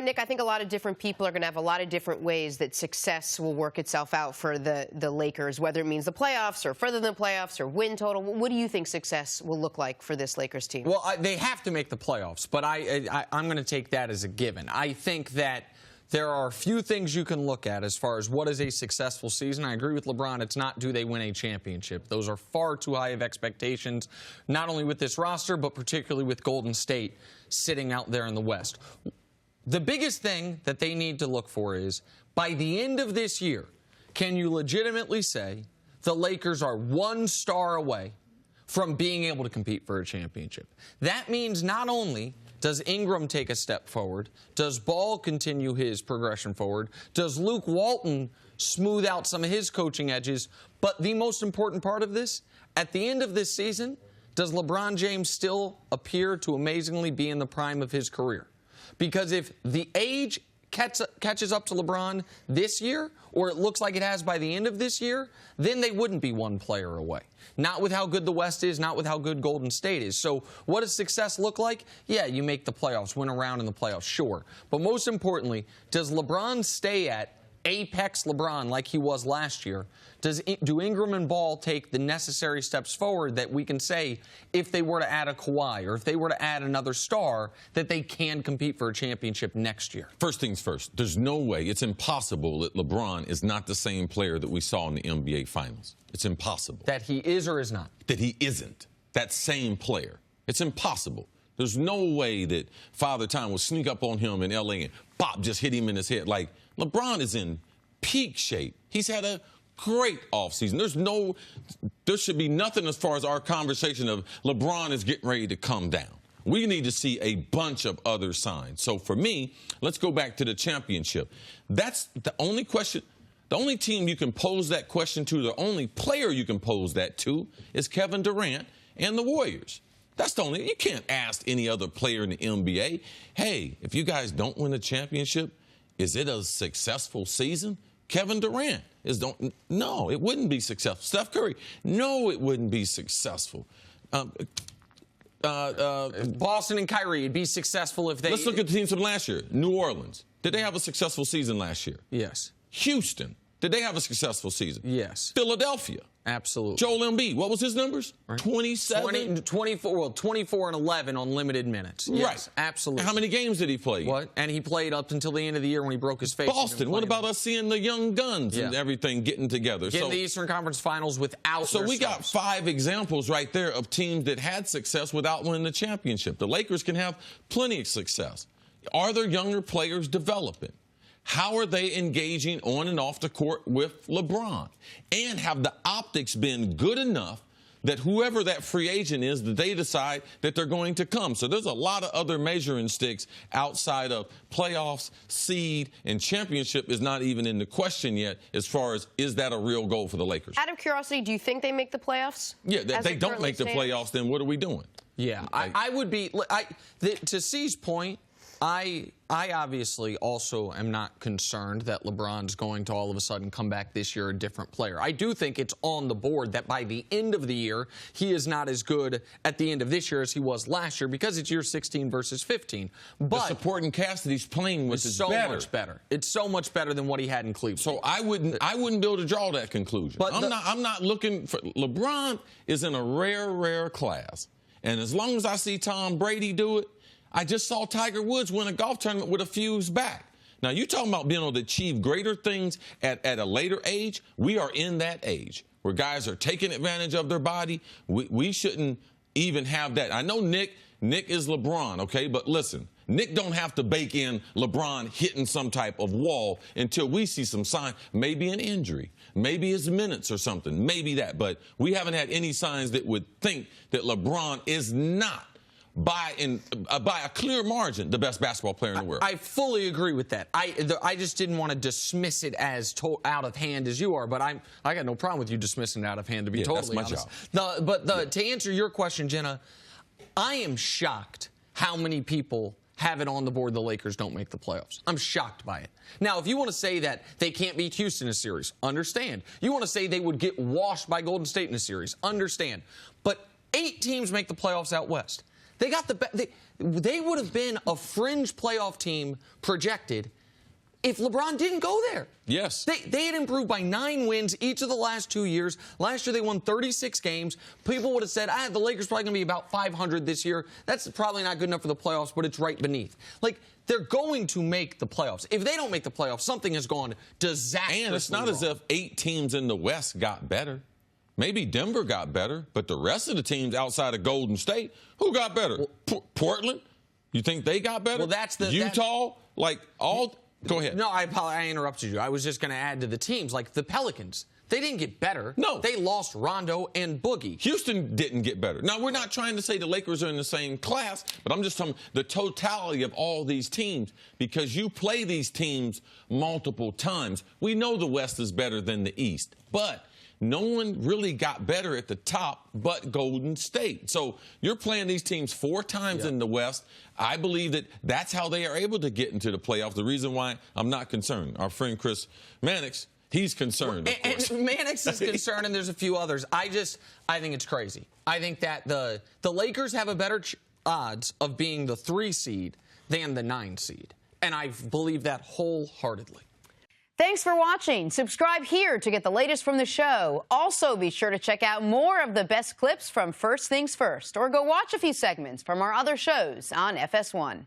Nick, I think a lot of different people are going to have a lot of different ways that success will work itself out for the Lakers, whether it means the playoffs or further than the playoffs or win total. What do you think success will look like for this Lakers team? Well, they have to make the playoffs, but I'm going to take that as a given. I think that there are a few things you can look at as far as what is a successful season. I agree with LeBron. It's not do they win a championship. Those are far too high of expectations, not only with this roster, but particularly with Golden State sitting out there in the West. The biggest thing that they need to look for is, by the end of this year, can you legitimately say the Lakers are one star away from being able to compete for a championship? That means not only does Ingram take a step forward, does Ball continue his progression forward, does Luke Walton smooth out some of his coaching edges, but the most important part of this, at the end of this season, does LeBron James still appear to amazingly be in the prime of his career? Because if the age catches up to LeBron this year, or it looks like it has by the end of this year, then they wouldn't be one player away. Not with how good the West is, not with how good Golden State is. So what does success look like? Yeah, you make the playoffs, win a round in the playoffs, sure. But most importantly, does LeBron stay at apex LeBron like he was last year? Do Ingram and Ball take the necessary steps forward that we can say, if they were to add a Kawhi or if they were to add another star, that they can compete for a championship next year? First things first, there's no way, it's impossible that LeBron is not the same player that we saw in the NBA Finals. It's impossible. That he is or is not? That he isn't that same player. It's impossible. There's no way that Father Time will sneak up on him in L.A. and pop, just hit him in his head. Like, LeBron is in peak shape. He's had a great offseason. There should be nothing as far as our conversation of LeBron is getting ready to come down. We need to see a bunch of other signs. So for me, let's go back to the championship. That's the only question. The only team you can pose that question to, the only player you can pose that to, is Kevin Durant and the Warriors. That's the only. You can't ask any other player in the NBA, hey, if you guys don't win a championship, is it a successful season? Kevin Durant no, it wouldn't be successful. Steph Curry, no, it wouldn't be successful. Boston and Kyrie, it'd be successful if they... Let's look at the teams from last year. New Orleans, did they have a successful season last year? Yes. Houston, did they have a successful season? Yes. Philadelphia. Absolutely. Joel Embiid, what was his numbers? Right. 27? 24 and 11 on limited minutes. Yes, right. Absolutely. And how many games did he play? What? And he played up until the end of the year when he broke his face. Boston, what about us seeing the young guns and everything getting together? Getting the Eastern Conference Finals without So we got 5 examples right there of teams that had success without winning the championship. The Lakers can have plenty of success. Are there younger players developing? How are they engaging on and off the court with LeBron? And have the optics been good enough that whoever that free agent is, that they decide that they're going to come? So there's a lot of other measuring sticks outside of playoffs, seed, and championship is not even in the question yet as far as, is that a real goal for the Lakers? Out of curiosity, do you think they make the playoffs? Yeah, if they don't make the playoffs, then what are we doing? Yeah, I would be, to C's point, I obviously also am not concerned that LeBron's going to all of a sudden come back this year a different player. I do think it's on the board that by the end of the year, he is not as good at the end of this year as he was last year because it's year 16 versus 15. But the supporting cast that he's playing with is so much better. It's so much better than what he had in Cleveland. So I wouldn't be able to draw that conclusion. But I'm not looking for LeBron is in a rare class. And as long as I see Tom Brady do it, I just saw Tiger Woods win a golf tournament with a fuse back. Now, you're talking about being able to achieve greater things at a later age. We are in that age where guys are taking advantage of their body. We shouldn't even have that. I know Nick is LeBron, okay? But listen, Nick don't have to bake in LeBron hitting some type of wall until we see some sign, maybe an injury, maybe his minutes or something, maybe that. But we haven't had any signs that would think that LeBron is not, by a clear margin, the best basketball player in the world. I fully agree with that. I just didn't want to dismiss it as out of hand as you are, but I got no problem with you dismissing it out of hand, to be totally honest. That's my job. To answer your question, Jenna, I am shocked how many people have it on the board the Lakers don't make the playoffs. I'm shocked by it. Now, if you want to say that they can't beat Houston in a series, understand. You want to say they would get washed by Golden State in a series, understand. But 8 teams make the playoffs out west. They got they would have been a fringe playoff team projected if LeBron didn't go there. Yes. They had improved by 9 wins each of the last 2 years. Last year they won 36 games. People would have said, the Lakers probably going to be about 500 this year. That's probably not good enough for the playoffs, but it's right beneath. Like, they're going to make the playoffs. If they don't make the playoffs, something has gone disastrously And it's not wrong. as if 8 teams in the West got better. Maybe Denver got better, but the rest of the teams outside of Golden State, who got better? Portland? You think they got better? Well, that's the Utah? Go ahead. No, I interrupted you. I was just going to add to the teams, like the Pelicans. They didn't get better. No. They lost Rondo and Boogie. Houston didn't get better. Now, we're not trying to say the Lakers are in the same class, but I'm just talking the totality of all these teams, because you play these teams multiple times. We know the West is better than the East, but no one really got better at the top but Golden State. So you're playing these teams 4 times in the West. I believe that that's how they are able to get into the playoffs. The reason why I'm not concerned, our friend Chris Mannix, he's concerned, of course. And Mannix is concerned, and there's a few others. I think it's crazy. I think that the Lakers have a better odds of being the 3 seed than the 9 seed. And I believe that wholeheartedly. Thanks for watching. Subscribe here to get the latest from the show. Also, be sure to check out more of the best clips from First Things First, or go watch a few segments from our other shows on FS1.